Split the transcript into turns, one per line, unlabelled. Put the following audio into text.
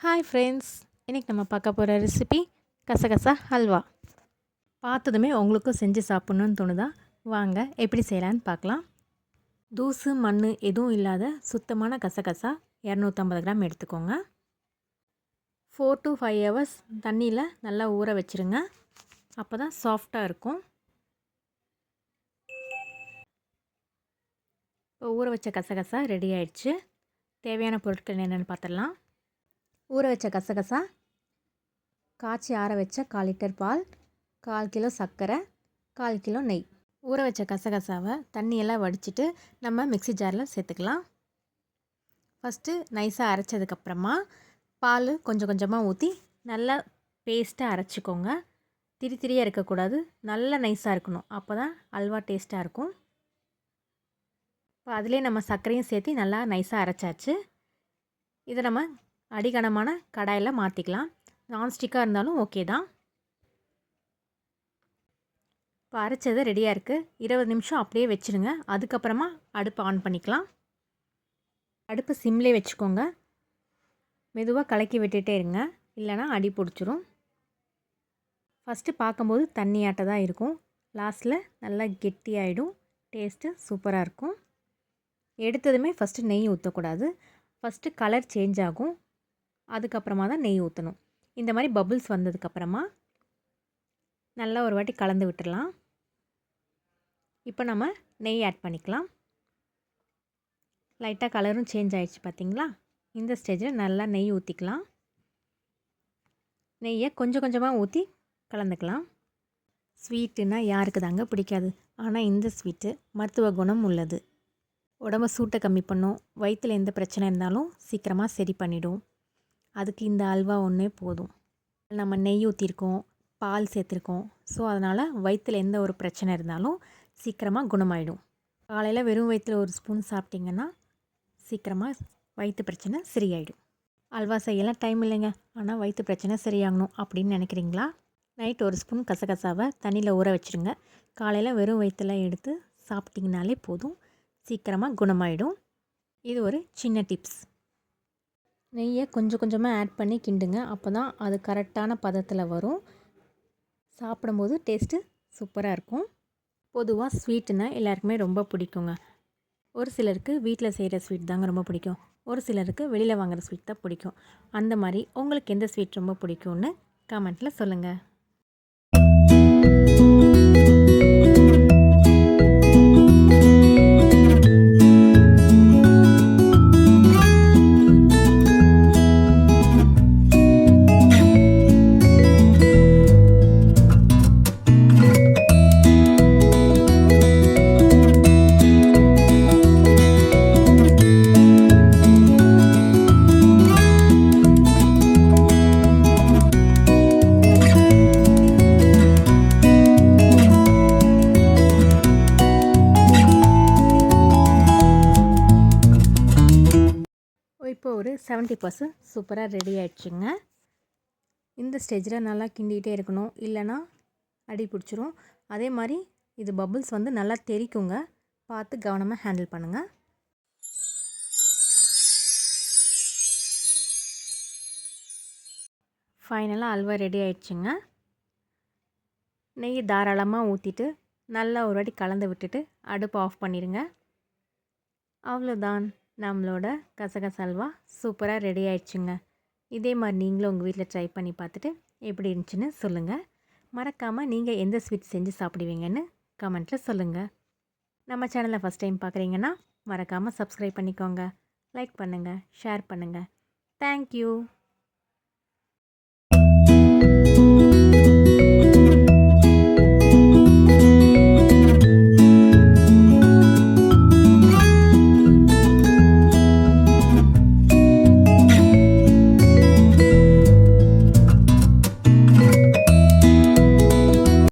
Hi friends, இன்றைக்கி நம்ம பார்க்க போகிற ரெசிபி கசகசா ஹல்வா. பார்த்ததுமே உங்களுக்கும் செஞ்சு சாப்பிட்ணுன்னு தோணுதா? வாங்க எப்படி செய்யலான்னு பார்க்கலாம். தூசு மண் எதுவும் இல்லாத சுத்தமான கசகசா 250 கிராம் எடுத்துக்கோங்க. 4 to 5 hours தண்ணியில் நல்லா ஊற வச்சுருங்க. அப்போ தான் சாஃப்டாக இருக்கும். இப்போ ஊற வச்ச கசகசா ரெடி ஆயிடுச்சு. தேவையான பொருட்கள் என்னென்னு பார்த்துடலாம். ஊற வச்ச கசகசா, காய்ச்சி ஆற வச்ச 1/4 லிட்டர் பால், 1/4 கிலோ சர்க்கரை, 1/4 கிலோ நெய். ஊற வச்ச கசகசாவை தண்ணியெல்லாம் வடிச்சிட்டு நம்ம மிக்ஸி ஜாரில் சேர்த்துக்கலாம். ஃபஸ்ட்டு நைஸாக அரைச்சதுக்கப்புறமா பால் கொஞ்சம் கொஞ்சமாக ஊற்றி நல்லா பேஸ்ட்டாக அரைச்சிக்கோங்க. திரியாக இருக்கக்கூடாது, நல்லா நைஸாக இருக்கணும். அப்போ தான் அல்வா டேஸ்ட்டாக இருக்கும். இப்போ அதிலே நம்ம சர்க்கரையும் சேர்த்து நல்லா நைஸாக அரைச்சாச்சு. இதை நம்ம அடிகனமான கடாயில் மாற்றிக்கலாம். நான்ஸ்டிக்காக இருந்தாலும் ஓகே தான். இப்போ அரைச்சது ரெடியாக இருக்குது. 20 நிமிஷம் அப்படியே வச்சுருங்க. அதுக்கப்புறமா அடுப்பு ஆன் பண்ணிக்கலாம். அடுப்பு சிம்லே வச்சுக்கோங்க. மெதுவாக கலக்கி விட்டுட்டே இருங்க, இல்லைனா அடி பிடிச்சிரும். ஃபஸ்ட்டு பார்க்கும்போது தண்ணியாட்ட தான் இருக்கும், லாஸ்ட்டில் நல்லா கெட்டியாகிடும். டேஸ்ட்டு சூப்பராக இருக்கும். எடுத்ததுமே ஃபஸ்ட்டு நெய் ஊற்றக்கூடாது. ஃபஸ்ட்டு கலர் சேஞ்ச் ஆகும், அதுக்கப்புறமா தான் நெய் ஊற்றணும். இந்த மாதிரி பபுள்ஸ் வந்ததுக்கப்புறமா நல்லா ஒரு வாட்டி கலந்து விட்டுடலாம். இப்போ நம்ம நெய் ஆட் பண்ணிக்கலாம். லைட்டாக கலரும் சேஞ்ச் ஆகிடுச்சு பார்த்திங்களா? இந்த ஸ்டேஜில் நல்லா நெய் ஊற்றிக்கலாம். நெய்யை கொஞ்சம் கொஞ்சமாக ஊற்றி கலந்துக்கலாம். ஸ்வீட்டுன்னா யாருக்கு தாங்க பிடிக்காது? ஆனால் இந்த ஸ்வீட்டு மருத்துவ குணம் உள்ளது. உடம்பு சூட்டை கம்மி பண்ணும். வயிற்றில் எந்த பிரச்சனை இருந்தாலும் சீக்கிரமாக சரி பண்ணிடும். அதுக்கு இந்த அல்வா ஒன்றே போதும். நம்ம நெய் ஊற்றிருக்கோம், பால் சேர்த்துருக்கோம். ஸோ அதனால் வயிற்றில் எந்த ஒரு பிரச்சனை இருந்தாலும் சீக்கிரமாக குணமாயிடும். காலையில் வெறும் வயிற்றில் ஒரு ஸ்பூன் சாப்பிட்டிங்கன்னா சீக்கிரமாக வயிற்று பிரச்சனை சரியாயிடும். அல்வா செய்யலாம் டைம் இல்லைங்க, ஆனால் வயிற்று பிரச்சனை சரியாகணும் அப்படின்னு நினைக்கிறீங்களா? நைட் ஒரு ஸ்பூன் கசகசாவை தண்ணியில் ஊற வச்சுருங்க. காலையில் வெறும் வயிற்றில் எடுத்து சாப்பிட்டிங்கனாலே போதும், சீக்கிரமாக குணமாயிடும். இது ஒரு சின்ன டிப்ஸ். நெய்யை கொஞ்சம் கொஞ்சமாக ஆட் பண்ணி கிண்டுங்க. அப்போ தான் அது கரெக்டான பதத்தில் வரும். சாப்பிடும்போது டேஸ்ட்டு சூப்பராக இருக்கும். பொதுவாக ஸ்வீட்டுன்னா எல்லாருக்குமே ரொம்ப பிடிக்குங்க. ஒரு சிலருக்கு வீட்டில் செய்கிற ஸ்வீட் தாங்க ரொம்ப பிடிக்கும். ஒரு சிலருக்கு வெளியில் வாங்குகிற ஸ்வீட் தான் பிடிக்கும். அந்த மாதிரி உங்களுக்கு எந்த ஸ்வீட் ரொம்ப பிடிக்கும்னு கமெண்ட்டில் சொல்லுங்கள். இப்போ ஒரு 70% சூப்பராக ரெடி ஆகிடுச்சுங்க. இந்த ஸ்டேஜில் நல்லா கிண்டிகிட்டே இருக்கணும், இல்லைனா அடி பிடிச்சிரும். அதே மாதிரி இது பபுள்ஸ் வந்து நல்லா தெறிக்குங்க, பார்த்து கவனமாக ஹேண்டில் பண்ணுங்கள். ஃபைனலாக அல்வா ரெடி ஆகிடுச்சுங்க. நெய் தாராளமாக ஊற்றிட்டு நல்லா ஒரு வாட்டி கலந்து விட்டுட்டு அடுப்பு ஆஃப் பண்ணிடுங்க. அவ்வளோதான், நம்மளோட கசகசா அல்வா சூப்பராக ரெடி ஆயிடுச்சுங்க. இதே மாதிரி நீங்களும் உங்கள் வீட்டில் ட்ரை பண்ணி பார்த்துட்டு எப்படி இருந்துச்சுன்னு சொல்லுங்கள். மறக்காமல் நீங்கள் எந்த ஸ்வீட் செஞ்சு சாப்பிடுவீங்கன்னு கமெண்ட்டில் சொல்லுங்கள். நம்ம சேனலை ஃபஸ்ட் டைம் பார்க்குறீங்கன்னா மறக்காமல் சப்ஸ்கிரைப் பண்ணிக்கோங்க, லைக் பண்ணுங்கள், ஷேர் பண்ணுங்கள். தேங்க்யூ.